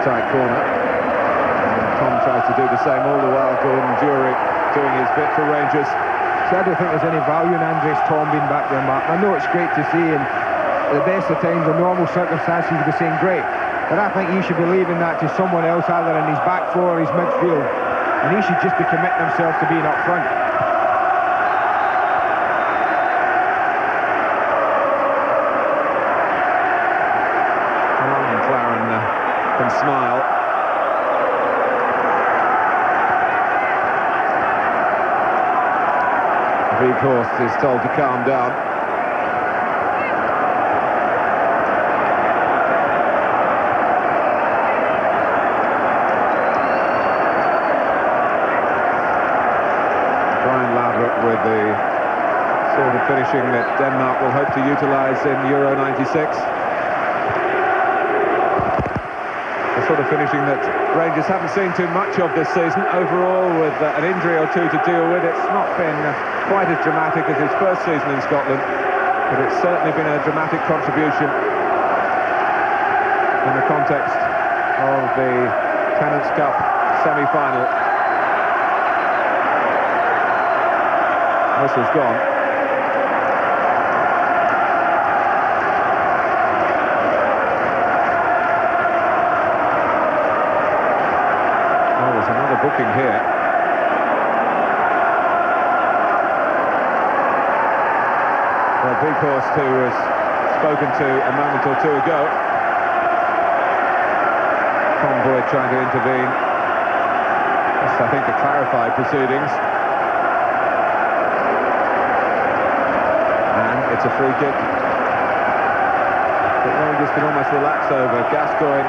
tight corner. And Tom tries to do the same all the while. Gordon Dury doing his bit for Rangers. So I don't think there's any value in Andres Tom being back there, Mark. I know it's great to see, and at the best of times, in normal circumstances, you'd be saying great. But I think he should be leaving that to someone else, either in his back four or his midfield. And he should just be committing himself to being up front. McLaren can smile. Weghorst is told to calm down. Brian Ladrup with the sort of finishing that Denmark will hope to utilise in Euro '96. The sort of finishing that Rangers haven't seen too much of this season. Overall, with an injury or two to deal with, it's not been quite as dramatic as his first season in Scotland, but it's certainly been a dramatic contribution in the context of the Tennent's Cup semi-final. Whistle's gone. Oh, there's another booking here. Well, Weghorst, who was spoken to a moment or two ago. Tom Boyd trying to intervene. Just, I think, to clarify proceedings. And it's a free kick. But Rangers can almost relax over. Gascoigne.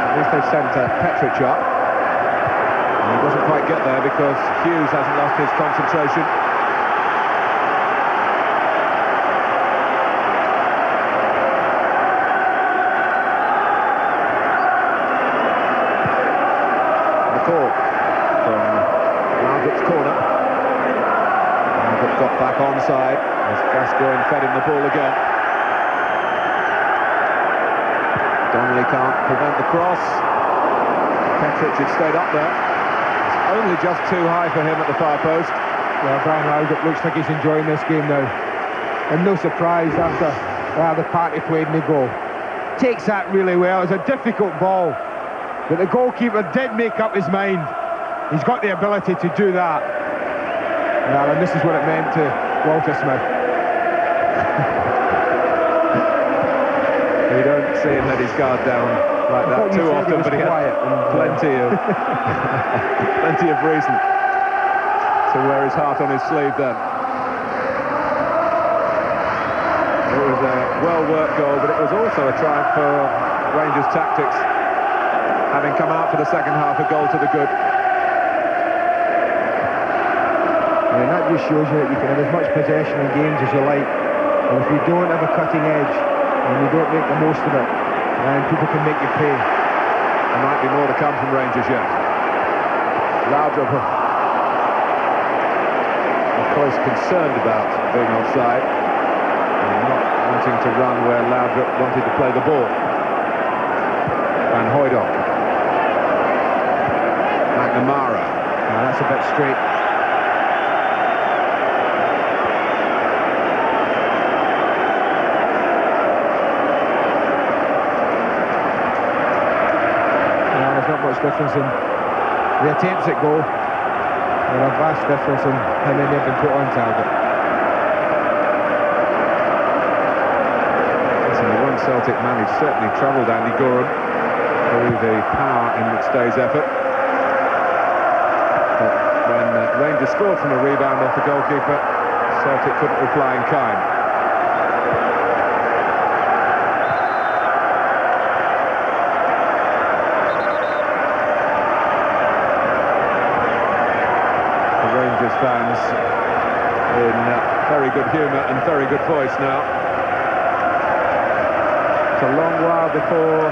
At least they've sent Petric up. And he doesn't quite get there because Hughes hasn't lost his concentration. Call from Lardrup's corner. Lardrup got back onside as Gascoigne fed him the ball again. Donnelly can't prevent the cross. Petric had stayed up there. It's only just too high for him at the far post. Well, Brian Lardrup looks like he's enjoying this game now. And no surprise after the part he played in the goal. Takes that really well. It's a difficult ball. But the goalkeeper did make up his mind. He's got the ability to do that. Well, and this is what it meant to Walter Smith. You don't see him let his guard down like that too often, but he had plenty of plenty of reason to wear his heart on his sleeve then. It was a well-worked goal, but it was also a triumph for Rangers tactics, having come out for the second half, a goal to the good. I mean, that just shows you that you can have as much possession in games as you like, and if you don't have a cutting edge and you don't make the most of it, then people can make you pay. There might be more to come from Rangers yet. Lardrup, of course, concerned about being offside and not wanting to run where Lardrup wanted to play the ball. Van Hooijdonk. McNamara. Now that's a bit straight. Well, there's not much difference in the attempts at goal. There's a vast difference in how many have been put on target. Listen, the one Celtic man who certainly troubled Andy Gorham through the power in McStay's effort. But when Rangers scored from a rebound off the goalkeeper, Celtic couldn't reply in kind. The Rangers fans in very good humour and very good voice now. It's a long while before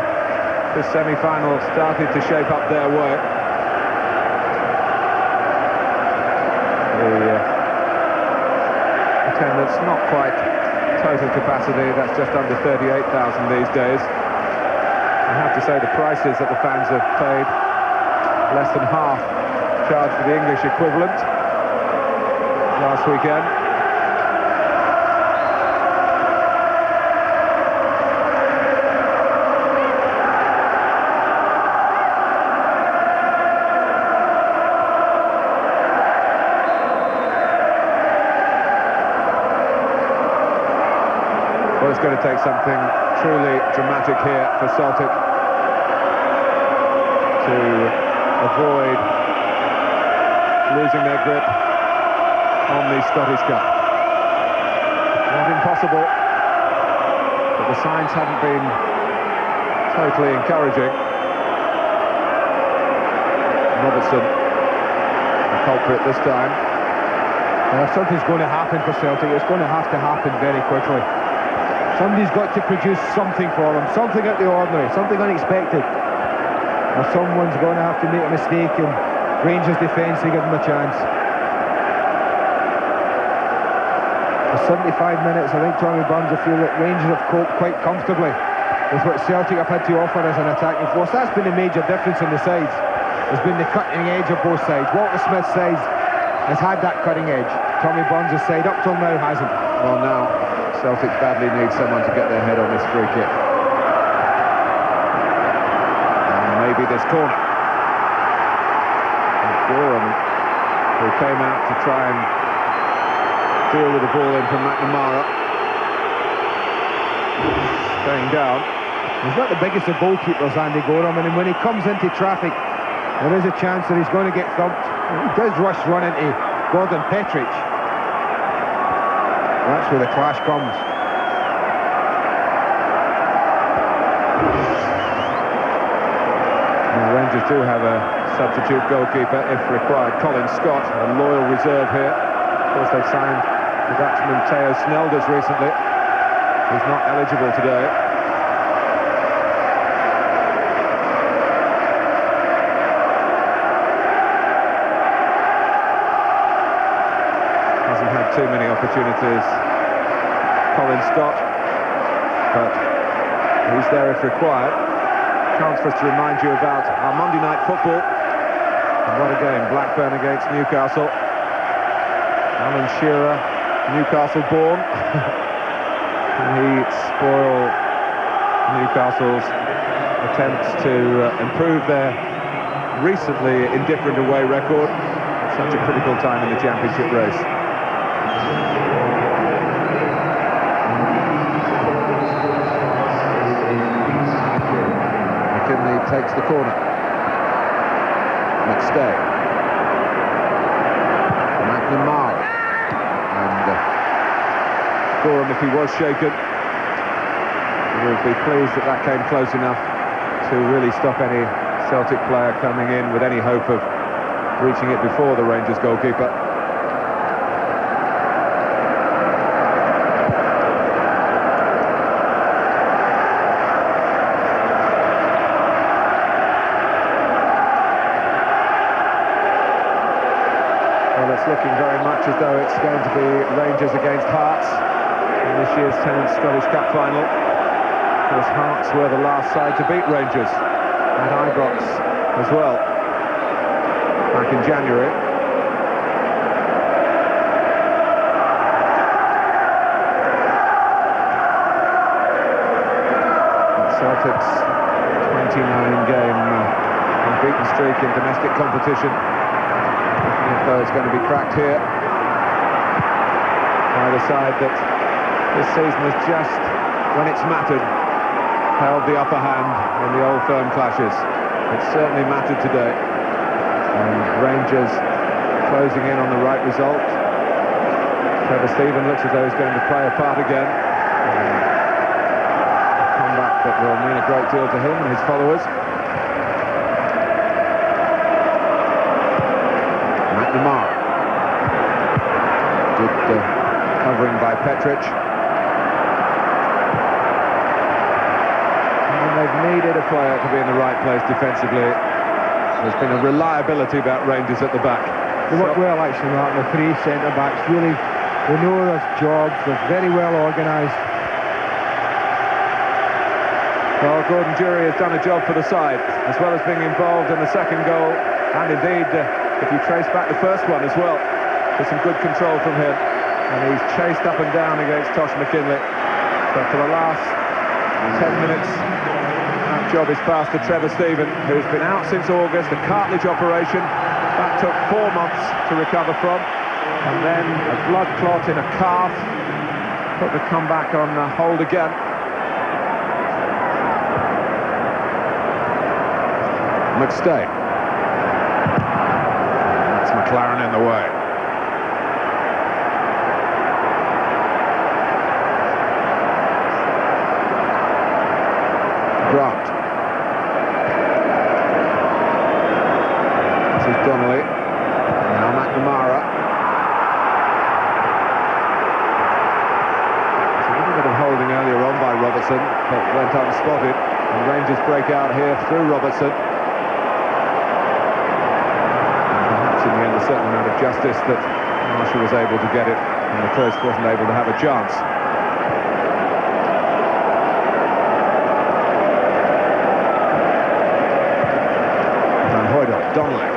this semi-final started to shape up their work. The attendance not quite total capacity, that's just under 38,000 these days. I have to say the prices that the fans have paid, less than half charged for the English equivalent last weekend. Well, it's going to take something truly dramatic here for Celtic to avoid losing their grip on the Scottish Cup. Not impossible, but the signs haven't been totally encouraging. Robertson, the culprit this time. Something's going to happen for Celtic. It's going to happen very quickly. Somebody's got to produce something for them, something out of the ordinary, something unexpected. Or someone's going to have to make a mistake and Rangers defence to give them a chance. For 75 minutes, I think Tommy Burns will feel that Rangers have coped quite comfortably with what Celtic have had to offer as an attacking force. That's been the major difference in the sides. There's been the cutting edge of both sides. Walter Smith's side has had that cutting edge. Tommy Burns' side up till now hasn't. Well, now Celtic badly need someone to get their head on this free kick. And maybe this corner. And Gorham, who came out to try and deal with the ball in from McNamara. Staying down. He's not the biggest of goalkeepers, Andy Gorham, and when he comes into traffic, there is a chance that he's going to get thumped. He does run into Gordon Petric. That's where the clash comes. Now, Rangers do have a substitute goalkeeper if required. Colin Scott, a loyal reserve here. Of course, they've signed the Dutchman Theo Snelders recently. He's not eligible today. Hasn't had too many opportunities, Colin Scott, but he's there if required. Chance for us to remind you about our Monday night football. And what a game, Blackburn against Newcastle. Alan Shearer, Newcastle born. Can he spoil Newcastle's attempts to improve their recently indifferent away record at such a critical time in the championship race? McKinley takes the corner. McStay. McNamara. And Gorham, if he was shaken, would be pleased that that came close enough to really stop any Celtic player coming in with any hope of reaching it before the Rangers goalkeeper. Well, it's looking very much as though it's going to be Rangers against Hearts in this year's 10th Scottish Cup final. Because Hearts were the last side to beat Rangers at Ibrox as well back in January. Celtic's 29-game unbeaten streak in domestic competition, looking as though it's going to be cracked here by the side that this season has just, when it's mattered, held the upper hand in the Old Firm clashes. It certainly mattered today, and Rangers closing in on the right result. Trevor Stephen looks as though he's going to play a part again. A comeback that will mean a great deal to him and his followers. McNamara. Good covering by Petric. They've needed a player to be in the right place defensively. There's been a reliability about Rangers at the back. They work well, actually, Martin. The three centre-backs really, they know their jobs. They're very well organised. Well, Gordon Jury has done a job for the side, as well as being involved in the second goal, and indeed, if you trace back the first one as well, there's some good control from him, and he's chased up and down against Tosh McKinley. But for the last 10 minutes, that job is passed to Trevor Stephen, who's been out since August, a cartilage operation. That took 4 months to recover from, and then a blood clot in a calf, put the comeback on hold again. McStay. That's McLaren in the way. Grant. This is Donnelly. Now McNamara. It's a little bit of holding earlier on by Robertson, but went unspotted. And Rangers break out here through Robertson. In the end, a certain amount of justice that Marshall was able to get it, and the first wasn't able to have a chance. And Hoydon, Donnelly.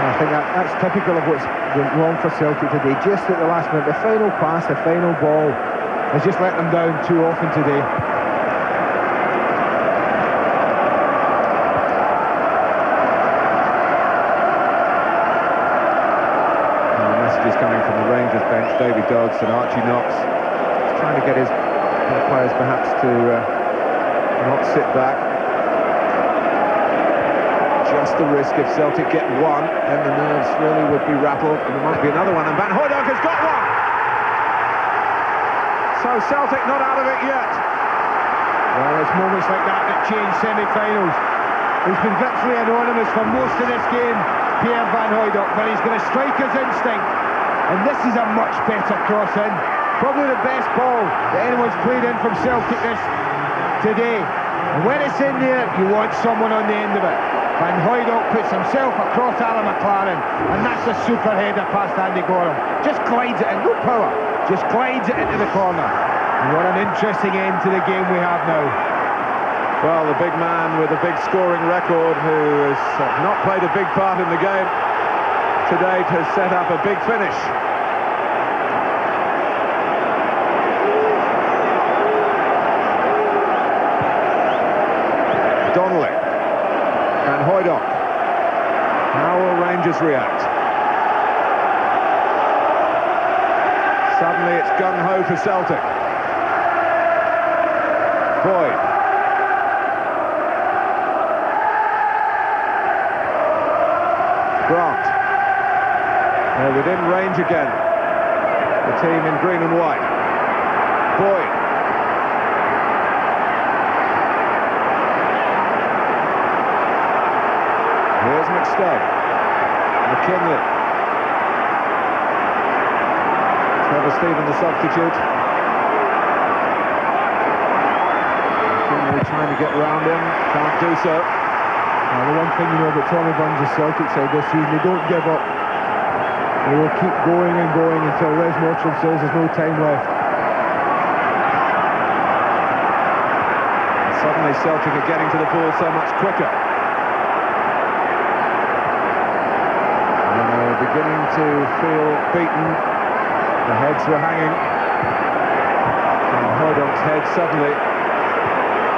I think that's typical of what's went wrong for Celtic today. Just at the last minute, the final pass, the final ball has just let them down too often today. Is coming from the Rangers bench, Davy Dodds and Archie Knox. He's trying to get his players perhaps to not sit back. Just the risk if Celtic get one, then the nerves really would be rattled, and there might be another one, and Van Hooydonk has got one! So Celtic not out of it yet. Well, it's moments like that that change semi-finals. He's been virtually anonymous for most of this game, Pierre Van Hooydonk, but he's got a striker's instinct. And this is a much better cross in. Probably the best ball that anyone's played in from Celtic today. And when it's in there, you want someone on the end of it. Van Hooydonk puts himself across Alan McLaren, and that's a super header past Andy Gorham. Just glides it in, no power, just glides it into the corner. And what an interesting end to the game we have now. Well, the big man with a big scoring record, who has not played a big part in the game to date, has set up a big finish. Donnelly. Van Hooydonk. How will Rangers react? Suddenly it's gung-ho for Celtic. Boyd. Grant. They're within range again. The team in green and white. Boyd. Here's McStay. McKinley. Trevor Stephen, the substitute. McKinley trying to get round him. Can't do so. Now, the one thing you know about Tommy Burns' Celtic side this season, they don't give up. They will keep going and going until Les Mottram says there's no time left. And suddenly Celtic are getting to the ball so much quicker. And they're beginning to feel beaten. The heads were hanging. And Hooydonk's head suddenly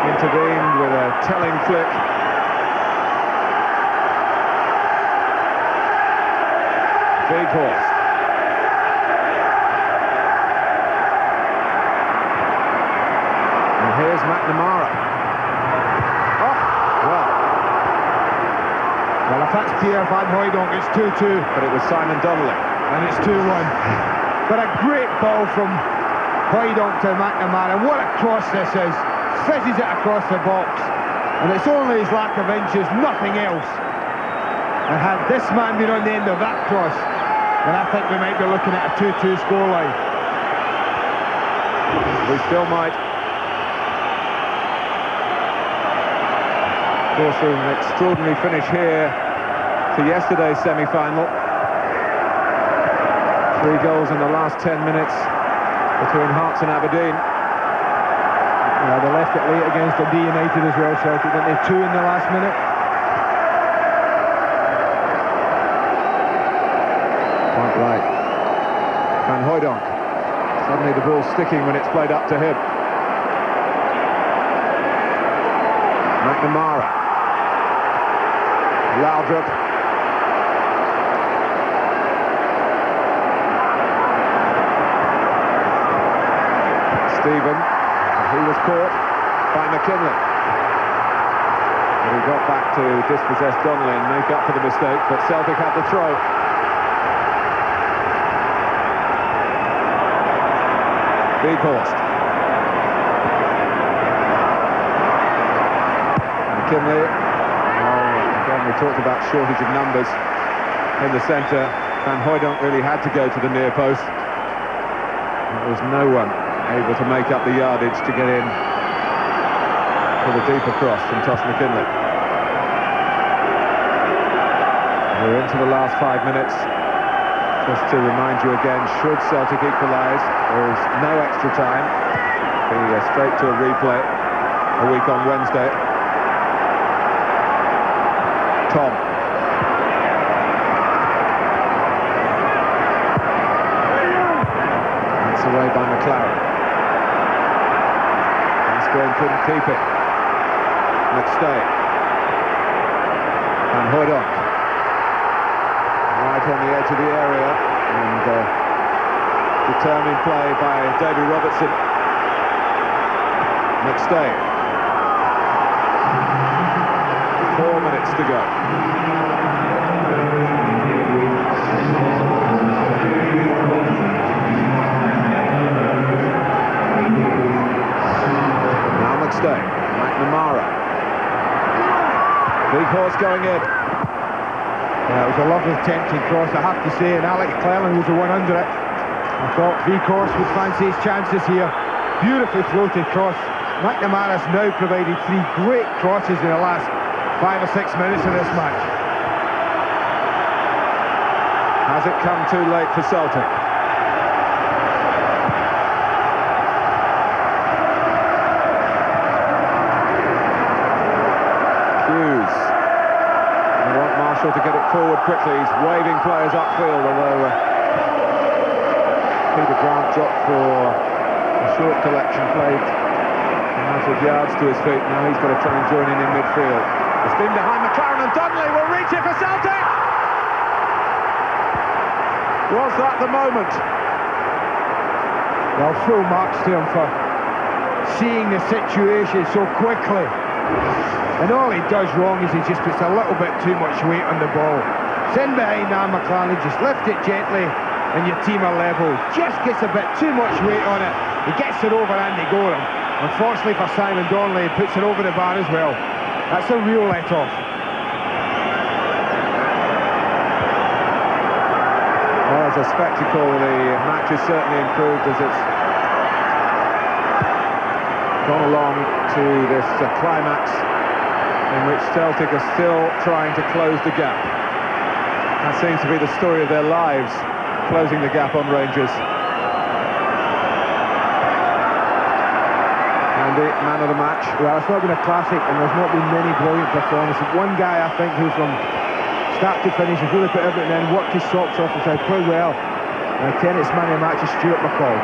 intervened with a telling flick. Weghorst. And here's McNamara. Oh, well, if that's Pierre Van Hooydonk, it's 2-2. But it was Simon Donnelly. And it's 2-1. But a great ball from Hooydonk to McNamara. What a cross this is. Fizzes it across the box. And it's only his lack of inches, nothing else. And had this man been on the end of that cross, then I think we might be looking at a 2-2 scoreline. We still might. Of course, an extraordinary finish here to yesterday's semi-final. 3 goals in the last 10 minutes. between Hearts and Aberdeen. Yeah, they left it late against Dundee United as well, Celtic, didn't they? 2 in the last minute. Quite right. Van Hooijdonk. Suddenly the ball's sticking when it's played up to him. McNamara. Laudrup. Stephen. He was caught by McKinley. But he got back to dispossess Donnelly and make up for the mistake, but Celtic had the throw. Weghorst. McKinley. Again, we talked about shortage of numbers in the centre. Van Hooijdonk really had to go to the near post. There was no one able to make up the yardage to get in for the deeper cross from Tosh McKinley. We're into the last 5 minutes. Just to remind you again, should Celtic equalise, there is no extra time. Be straight to a replay a week on Wednesday. Tom. That's away by McLaren. Asquith couldn't keep it. McStay. Van Hooijdonk. Right on the edge of the area, and determined play by Davy Robertson. McStay. 4 minutes to go. Now McStay. McNamara. Weghorst going in. Yeah, it was a lovely tempting cross, I have to say, and Alex Cleland was the one under it. I thought Weghorst would fancy his chances here. Beautifully floated cross. McNamara's now provided 3 great crosses in the last 5 or 6 minutes of this match. Has it come too late for Celtic? Hughes. They want Marshall to get it forward quickly. He's waving players upfield, although Peter Grant dropped for a short collection, played a matter of yards to his feet. Now he's got to try and join in midfield. It's been behind McLaren, and Donnelly will reach it for Celtic! Was that the moment? Well, full marks to him for seeing the situation so quickly. And all he does wrong is he just puts a little bit too much weight on the ball. Send behind now, McLaren, just lift it gently and your team are level. Just gets a bit too much weight on it. He gets it over Andy Gorham. Unfortunately for Simon Donnelly, he puts it over the bar as well. That's a real let-off. Well, as a spectacle, the match has certainly improved as it's gone along to this climax in which Celtic are still trying to close the gap. That seems to be the story of their lives, closing the gap on Rangers. Andy, man of the match. Well, it's not been a classic and there's not been many brilliant performances. One guy, I think, who from start to finish has really put everything in, worked his socks off and said, played well. And I tell it's man of the match is Stuart McCall.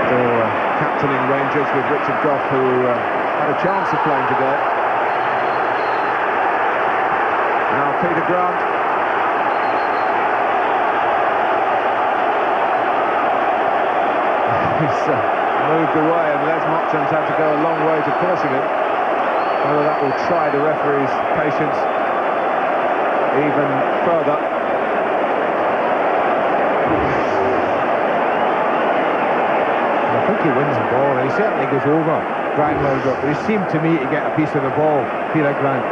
Still captaining Rangers with Richard Gough, who had a chance of playing today. Now Peter Grant. He's moved away, and Les Mochans had to go a long way to caution him. Whether that will try the referee's patience even further. I think he wins the ball, and he certainly goes over Brian Laudrup, but he seemed to me to get a piece of the ball, Peter Grant.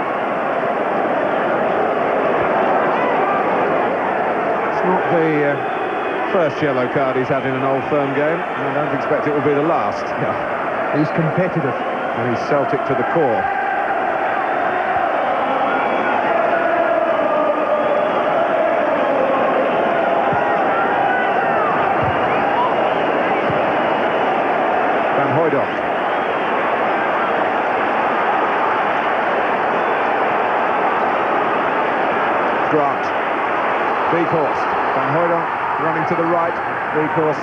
It's not the first yellow card he's had in an Old Firm game, and I don't expect it will be the last. Yeah. He's competitive. And he's Celtic to the core. Grant. Weghorst. Van Hooydonk running to the right. Weghorst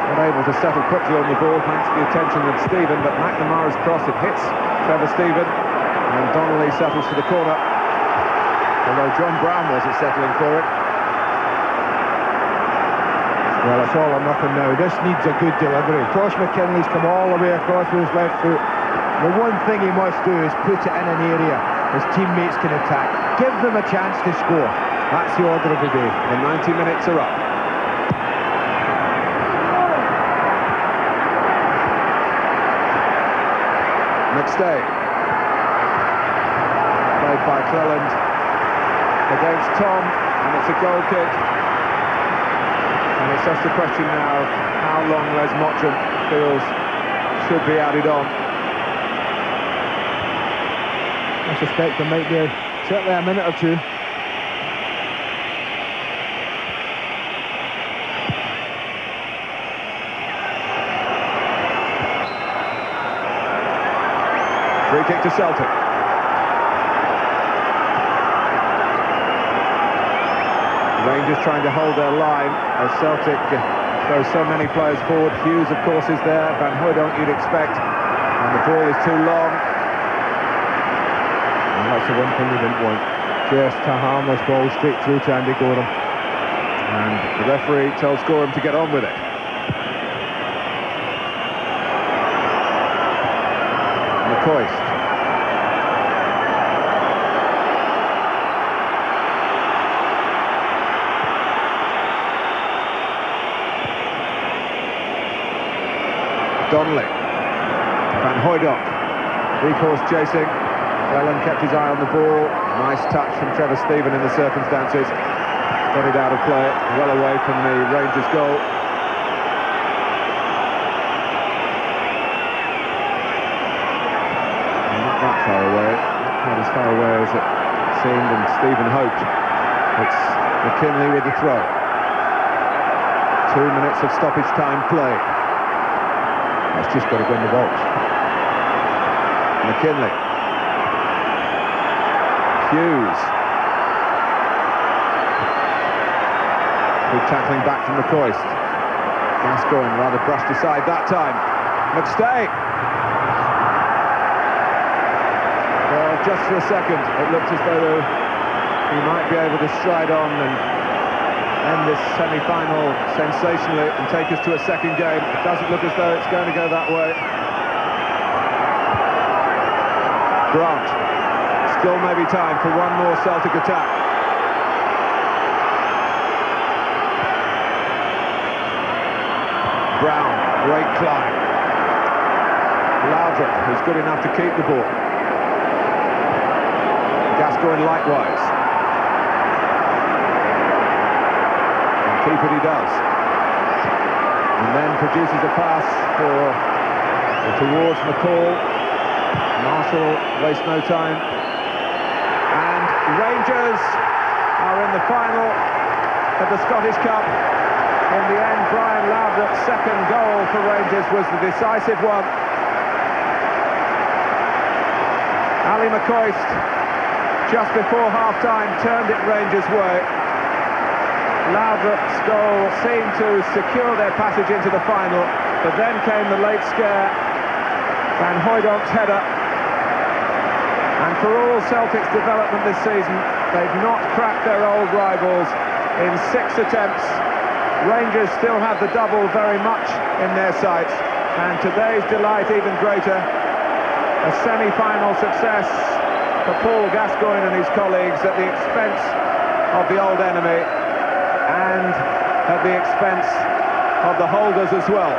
not able to settle quickly on the ball thanks to the attention of Stephen, but McNamara's cross, it hits Trevor Stephen, and Donnelly settles to the corner, although John Brown wasn't settling for it. Well, it's all or nothing now. This needs a good delivery. Josh McKinley's come all the way across with his left foot. The one thing he must do is put it in an area his teammates can attack. Give them a chance to score. That's the order of the day. The 90 minutes are up. McStay. Played by Cleland against Tom, and it's a goal kick. And it's just a question now how long Les Mottram feels should be added on. I suspect there might be certainly a minute or two. Free kick to Celtic. Rangers trying to hold their line as Celtic throw so many players forward. Hughes, of course, is there. Van Hooydonk, you'd expect. And the ball is too long. And that's the one thing we didn't want. Just a harmless ball straight through to Andy Gorham. And the referee tells Gorham to get on with it. McCoist. Donnelly. Van Hooydonk. Weghorst chasing. Whelan kept his eye on the ball. Nice touch from Trevor Stephen in the circumstances. Got it out of play, well away from the Rangers goal. Not that far away. Not as far away as it seemed and Stephen hoped. It's McKinley with the throw. 2 minutes of stoppage time play. It's just got to go in the box. McKinley. Hughes. Good tackling back from McCoist. Gascoigne rather brushed aside that time. McStay. Well, just for a second, it looked as though he might be able to stride on and end this semi-final sensationally and take us to a second game. It doesn't look as though it's going to go that way. Grant. Still maybe time for one more Celtic attack. Brown, great climb. Laudrup, who's good enough to keep the ball. Gascoigne likewise. Keep it he does. And then produces a pass towards McCall. Marshall wastes no time. And Rangers are in the final of the Scottish Cup. In the end, Brian Laudrup's second goal for Rangers was the decisive one. Ali McCoist, just before half-time, turned it Rangers' way. Laudrup's goal seemed to secure their passage into the final, but then came the late scare, Van Hooydonk's header. And for all Celtic's development this season, they've not cracked their old rivals in 6 attempts. Rangers still have the double very much in their sights, and today's delight even greater. A semi-final success for Paul Gascoigne and his colleagues at the expense of the old enemy, and at the expense of the holders as well.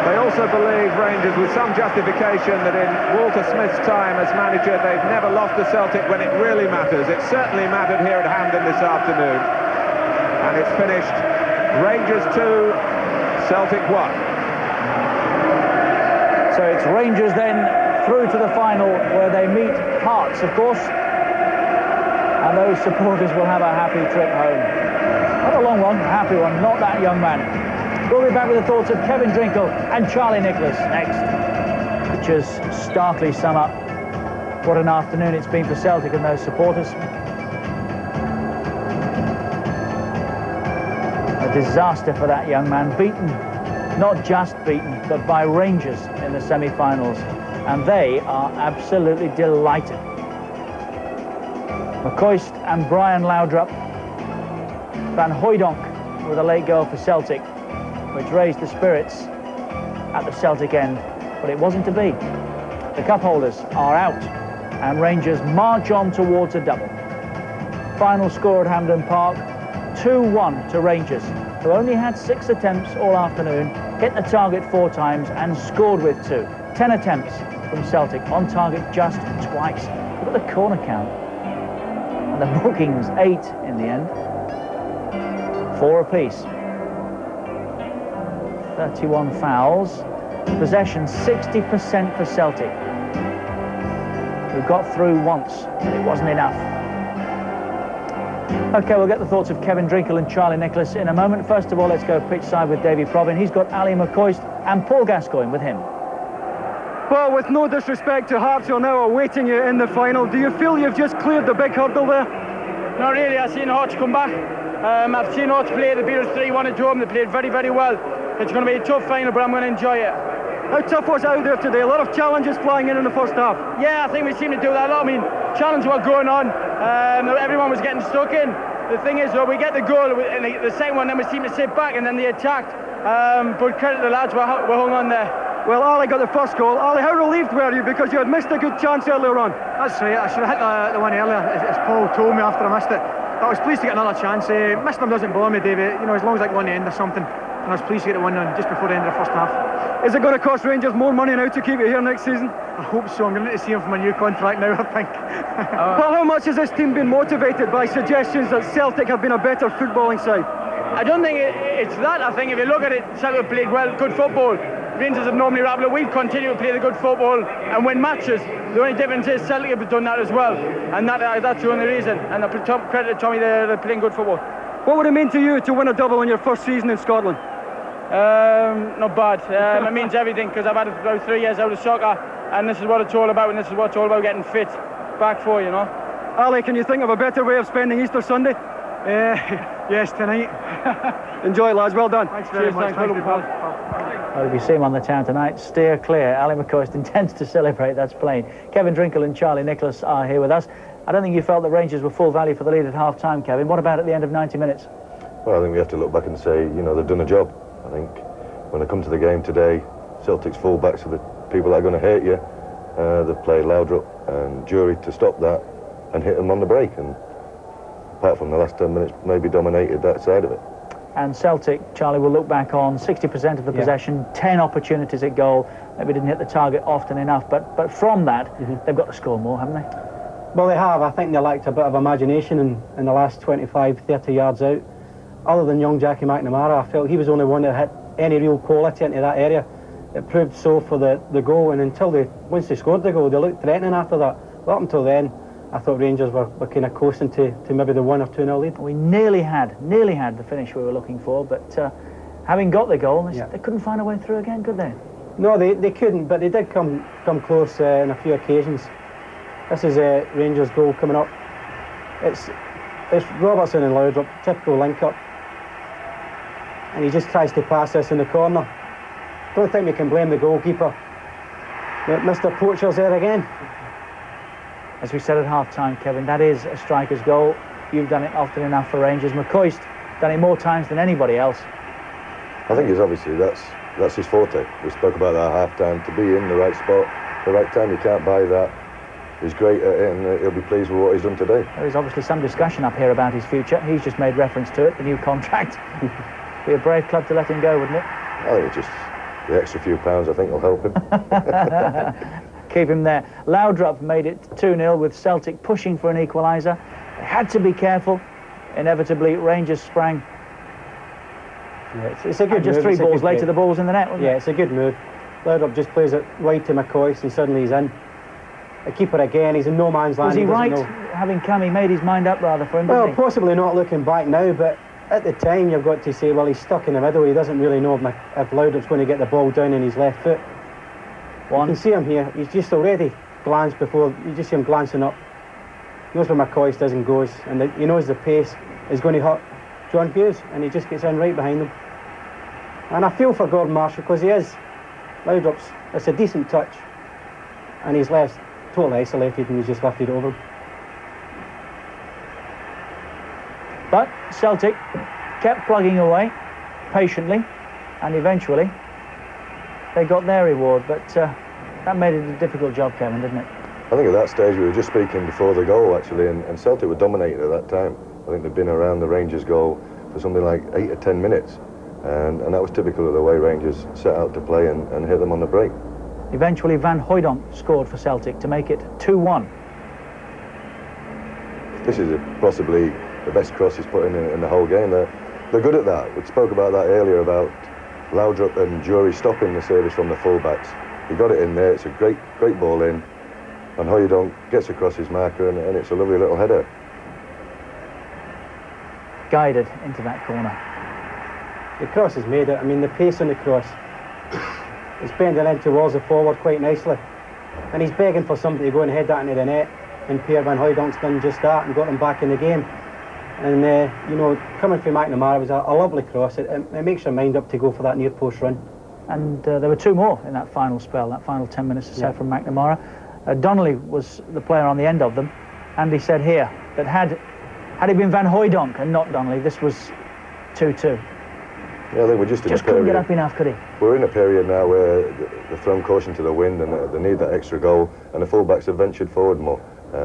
They also believe, Rangers, with some justification, that in Walter Smith's time as manager, they've never lost to Celtic when it really matters. It certainly mattered here at Hampden this afternoon. And it's finished Rangers 2, Celtic 1. So it's Rangers then through to the final, where they meet Hearts, of course. And those supporters will have a happy trip home. Not a long one, a happy one, not that young man. We'll be back with the thoughts of Kevin Drinkle and Charlie Nicholas next. Pictures starkly sum up What an afternoon it's been for Celtic and those supporters. A disaster for that young man, beaten, not just beaten, but by Rangers in the semi-finals, and they are absolutely delighted. McCoist and Brian Laudrup, Van Hooijdonk with a late goal for Celtic, which raised the spirits at the Celtic end, but it wasn't to be. The cup holders are out, and Rangers march on towards a double. Final score at Hampden Park, 2-1 to Rangers, who only had 6 attempts all afternoon, hit the target 4 times and scored with 2. 10 attempts from Celtic, on target just twice. Look at the corner count. And the bookings, 8 in the end. 4 apiece. 31 fouls. Possession, 60% for Celtic, who got through once, but it wasn't enough. OK, we'll get the thoughts of Kevin Drinkle and Charlie Nicholas in a moment. First of all, let's go pitch side with Davy Provin. He's got Ali McCoist and Paul Gascoigne with him. Well, with no disrespect to Hearts, who are now awaiting you in the final, do you feel you've just cleared the big hurdle there? Not really. I've seen Hearts come back. I've seen Hearts play. They beat us 3-1 at home. They played very, very well. It's going to be a tough final, but I'm going to enjoy it. How tough was it out there today? A lot of challenges flying in the first half. Yeah, I think we seem to do that a lot. I mean, challenges were going on. Everyone was getting stuck in. The thing is, though, we get the goal, and the second one, then we seem to sit back, and then they attacked. But credit to the lads, we're hung on there. Well, Ali got the first goal. Ali, how relieved were you because you had missed a good chance earlier on? That's right, I should have hit the one earlier, as Paul told me after I missed it. But I was pleased to get another chance. Missing them doesn't bother me, David. You know, as long as I go on the end or something. And I was pleased to get the one on just before the end of the first half. Is it going to cost Rangers more money now to keep you here next season? I hope so. I'm going to need to see him for my new contract now, I think. Well, how much has this team been motivated by suggestions that Celtic have been a better footballing side? I don't think it's that. I think if you look at it, Celtic have played well, good football. Rangers have normally rattled. We've continued to play the good football and win matches. The only difference is Celtic have done that as well, and that's the only reason. And I put credit to Tommy, they're playing good football. What would it mean to you to win a double in your first season in Scotland? Not bad. It means everything, because I've had about 3 years out of soccer, and this is what it's all about, and this is what it's all about, getting fit back for, you know. Ali, can you think of a better way of spending Easter Sunday? Yes, tonight. Enjoy, lads. Well done. Thanks very much. Thanks, Well, if you see him on the town tonight, steer clear. Ali McCoist intends to celebrate, that's plain. Kevin Drinkle and Charlie Nicholas are here with us. I don't think you felt that Rangers were full value for the lead at half-time, Kevin. What about at the end of 90 minutes? Well, I think we have to look back and say, you know, they've done a job. I think when they come to the game today, Celtic's full-backs are the people that are going to hurt you. They've played Laudrup and Jury to stop that and hit them on the break. And apart from the last 10 minutes, maybe dominated that side of it. And Celtic, Charlie, will look back on 60% of the possession, 10 opportunities at goal. Maybe didn't hit the target often enough, but from that, they've got to score more, haven't they? Well, they have. I think they lacked a bit of imagination in the last 25, 30 yards out. Other than young Jackie McNamara, I felt he was the only one that hit any real quality into that area. It proved so for the goal, and once they scored the goal, they looked threatening after that. But up until then, I thought Rangers were kind of coasting to maybe the 1 or 2-0 lead. We nearly had the finish we were looking for, but having got the goal, they couldn't find a way through again, could they? No, they couldn't, but they did come close on a few occasions. This is Rangers' goal coming up. It's Robertson and Laudrup, typical link-up. And he just tries to pass this in the corner. Don't think we can blame the goalkeeper. Mr. Poacher's there again. As we said at half-time, Kevin, that is a striker's goal. You've done it often enough for Rangers. McCoist done it more times than anybody else. I think it's obviously that's his forte. We spoke about that at half-time. To be in the right spot, the right time, you can't buy that. He's great at it, and he'll be pleased with what he's done today. There is obviously some discussion up here about his future. He's just made reference to it, the new contract. Be a brave club to let him go, wouldn't it? I think just the extra few pounds, I think, will help him. Keep him there. Laudrup made it 2-0 with Celtic pushing for an equaliser. They had to be careful. Inevitably, Rangers sprang. Yeah, it's a good move. Just 3 balls later, the ball's in the net, wasn't it? Yeah, it's a good move. Laudrup just plays it wide to McCoist, and suddenly he's in. The keeper again, he's in no man's land. Was he right, having come, he made his mind up rather for him, well, possibly not looking back now, but at the time you've got to say, well, he's stuck in the middle. He doesn't really know if Laudrup's going to get the ball down in his left foot. You can see him here. He's just already glance before, you just see him glancing up. He knows where McCoist is and goes, and he knows the pace is going to hurt John Hughes, and he just gets in right behind him. And I feel for Gordon Marshall, because he is. Laudrup's, it's a decent touch, and he's left totally isolated, and he's just lifted it over him. But Celtic kept plugging away patiently, and eventually they got their reward. But that made it a difficult job, Kevin, didn't it? I think at that stage, we were just speaking before the goal, actually, and Celtic were dominating at that time. I think they'd been around the Rangers goal for something like 8 or 10 minutes. And that was typical of the way Rangers set out to play and hit them on the break. Eventually, Van Hooijdonk scored for Celtic to make it 2-1. This is possibly the best cross he's put in the whole game. They're good at that. We spoke about that earlier, about Laudrup and Jury stopping the service from the fullbacks. He got it in there. It's a great ball in. And Hooijdonk gets across his marker, and it's a lovely little header. Guided into that corner. The cross has made it. I mean, the pace on the cross is bending in towards the forward quite nicely. And he's begging for somebody to go and head that into the net. And Pierre Van Hooijdonk's done just that and got him back in the game. And, you know, coming from McNamara was a lovely cross. It makes your mind up to go for that near post run. And there were two more in that final spell, that final 10 minutes or so from McNamara. Donnelly was the player on the end of them. And he said here that had it been Van Hooijdonk and not Donnelly, this was 2-2. Yeah, I think we're just in a period. Couldn't get up enough, could he? We're in a period now where they've thrown caution to the wind, and they need that extra goal, and the fullbacks have ventured forward more.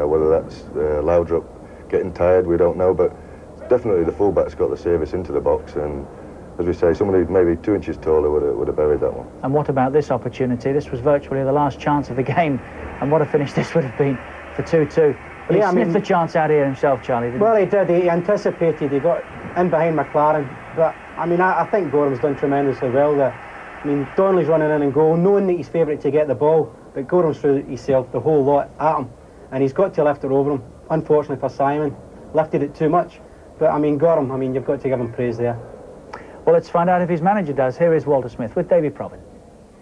Whether that's Laudrup getting tired, we don't know, but definitely the fullbacks got the service into the box, and as we say, somebody maybe 2 inches taller would have buried that one. And what about this opportunity? This was virtually the last chance of the game, and what a finish this would have been for 2-2. But he sniffed the chance out here himself, Charlie, didn't he? Well, he did. He anticipated. He got in behind McLaren. But, I mean, I think Gorham's done tremendously well there. I mean, Donnelly's running in and goal, knowing that he's favourite to get the ball, but Gorham's threw himself the whole lot at him, and he's got to lift it over him. Unfortunately for Simon, lifted it too much. But, I mean, Gorham, I mean, you've got to give him praise there. Well, let's find out if his manager does. Here is Walter Smith with Davy Provin.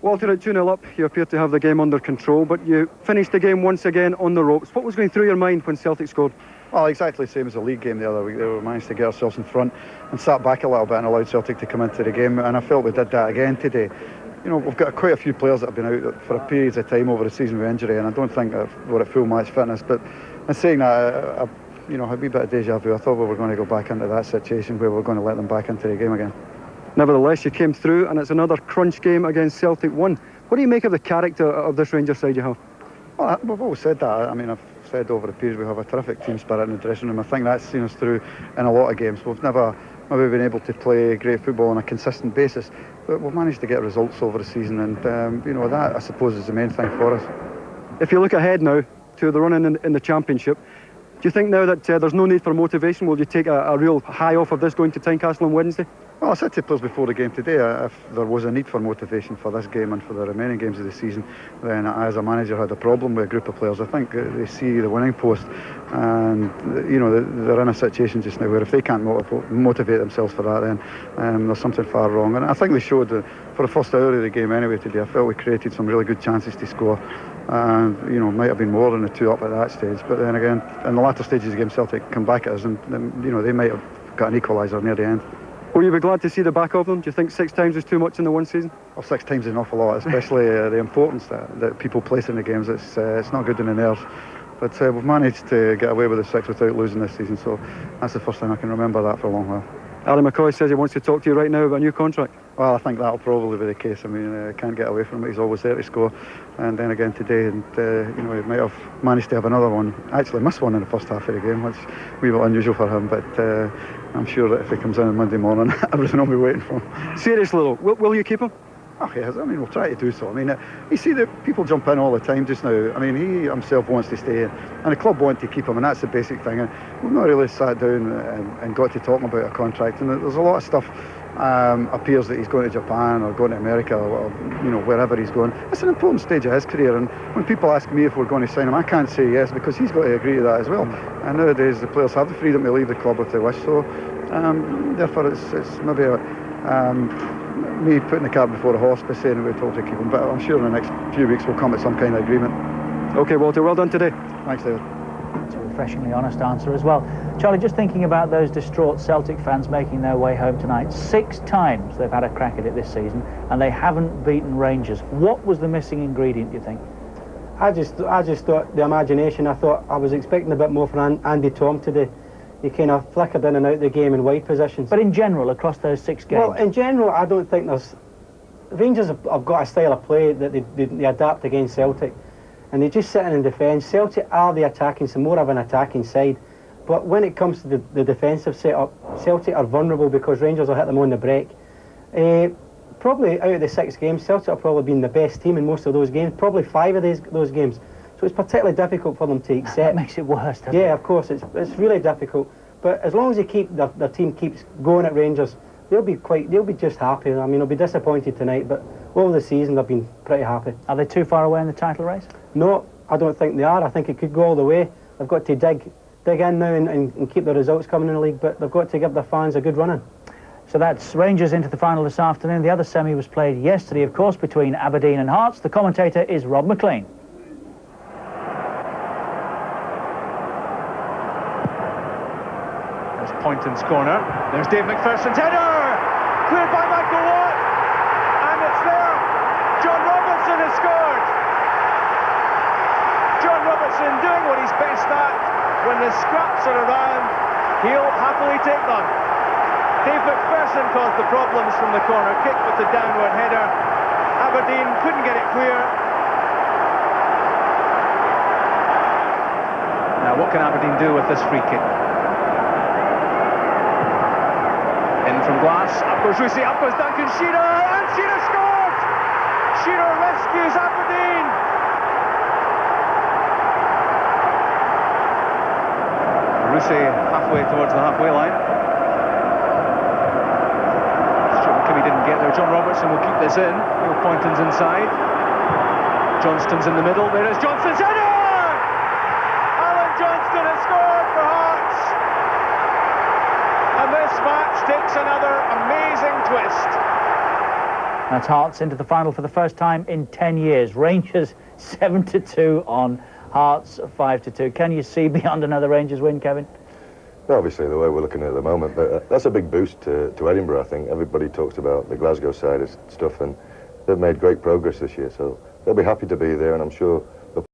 Walter, at 2-0 up, you appear to have the game under control, but you finished the game once again on the ropes. What was going through your mind when Celtic scored? Well, exactly the same as the league game the other week. They managed to get ourselves in front and sat back a little bit and allowed Celtic to come into the game, and I felt we did that again today. You know, we've got quite a few players that have been out for a period of time over the season with injury, and I don't think we're at full match fitness. But in saying that, you know, a wee bit of deja vu. I thought we were going to go back into that situation where we're going to let them back into the game again. Nevertheless, you came through, and it's another crunch game against Celtic 1. What do you make of the character of this Rangers side you have? Well, we've always said that. I mean, I've said over the period we have a terrific team spirit in the dressing room. I think that's seen us through in a lot of games. We've never maybe been able to play great football on a consistent basis, but we've managed to get results over the season, and you know, that I suppose is the main thing for us. If you look ahead now to the run in the Championship, do you think now that there's no need for motivation, will you take a real high off of this going to Tynecastle on Wednesday? Well, I said to players before the game today, if there was a need for motivation for this game and for the remaining games of the season, then I, as a manager, had a problem with a group of players. I think they see the winning post, and you know, they're in a situation just now where if they can't motivate themselves for that, then there's something far wrong. And I think they showed for the first hour of the game anyway today. I felt we created some really good chances to score, and you know, might have been more than the 2 up at that stage. But then again, in the latter stages of the game, Celtic come back at us, and you know, they might have got an equaliser near the end. Will you be glad to see the back of them? Do you think 6 times is too much in the one season? Well, 6 times is an awful lot, especially the importance that people place in the games. It's not good in the nerves. But we've managed to get away with the 6 without losing this season, so that's the first time I can remember that for a long while. Ali McCoy says he wants to talk to you right now about a new contract. Well, I think that'll probably be the case. I mean, I can't get away from it. He's always there to score. And then again today, and you know, he might have managed to have another one. Actually missed one in the first half of the game, which is a wee bit unusual for him. But I'm sure that if he comes in on Monday morning, everything will be waiting for him. Seriously though, will you keep him? Oh, yes. I mean, we'll try to do so. I mean, you see the people jump in all the time just now. I mean, he himself wants to stay in, and the club want to keep him, and that's the basic thing. And we've not really sat down and got to talking about a contract. And there's a lot of stuff appears that he's going to Japan or going to America or you know, wherever he's going. It's an important stage of his career, and when people ask me if we're going to sign him, I can't say yes because he's got to agree to that as well. And nowadays the players have the freedom to leave the club if they wish. So therefore, it's maybe me putting the cart before the horse by saying we're told to keep him, but I'm sure in the next few weeks we'll come to some kind of agreement. OK, Walter, well done today. Thanks, David. It's a refreshingly honest answer as well. Charlie, just thinking about those distraught Celtic fans making their way home tonight. 6 times they've had a crack at it this season, and they haven't beaten Rangers. What was the missing ingredient, do you think? I just thought the imagination. I was expecting a bit more from Andy Tom today. He kind of flickered in and out the game in wide positions. But in general, across those 6 games? Well, in general, I don't think there's... Rangers have got a style of play that they adapt against Celtic, and they just sit in and defend. Celtic are the attacking, so more of an attacking side. But when it comes to the defensive setup, Celtic are vulnerable because Rangers will hit them on the break. Probably out of the 6 games, Celtic have probably been the best team in most of those games, probably 5 of those games. So it's particularly difficult for them to accept. That makes it worse, doesn't it? Yeah, of course, it's really difficult. But as long as their team keeps going at Rangers, they'll be just happy. I mean, they'll be disappointed tonight, but over the season they've been pretty happy. Are they too far away in the title race? No, I don't think they are. I think it could go all the way. They've got to dig in now and keep the results coming in the league, but they've got to give their fans a good run-in. So that's Rangers into the final this afternoon. The other semi was played yesterday, of course, between Aberdeen and Hearts. The commentator is Rob McLean. There's Poynton's corner. There's Dave McPherson's header! Cleared by Michael Watt! And it's there! John Robertson has scored! John Robertson doing what he's best at. When the scraps are around, he'll happily take them. Dave McPherson caused the problems from the corner kick with the downward header. Aberdeen couldn't get it clear. Now what can Aberdeen do with this free kick? In from Glass, up goes Rusey, up goes Duncan Shearer, and Shearer scored! Shearer rescues Aberdeen. Rusey halfway towards the halfway line. Kimmy didn't get there. John Robertson will keep this in. Neil Poynton's inside. Johnston's in the middle. There is Johnston's header! Alan Johnston has scored for Hearts. And this match takes another amazing twist. That's Hearts into the final for the first time in 10 years. Rangers 7-2 on Hearts 5-2. Can you see beyond another Rangers win, Kevin? Obviously, the way we're looking at the moment, but that's a big boost to Edinburgh, I think. Everybody talks about the Glasgow side of stuff, and they've made great progress this year, so they'll be happy to be there, and I'm sure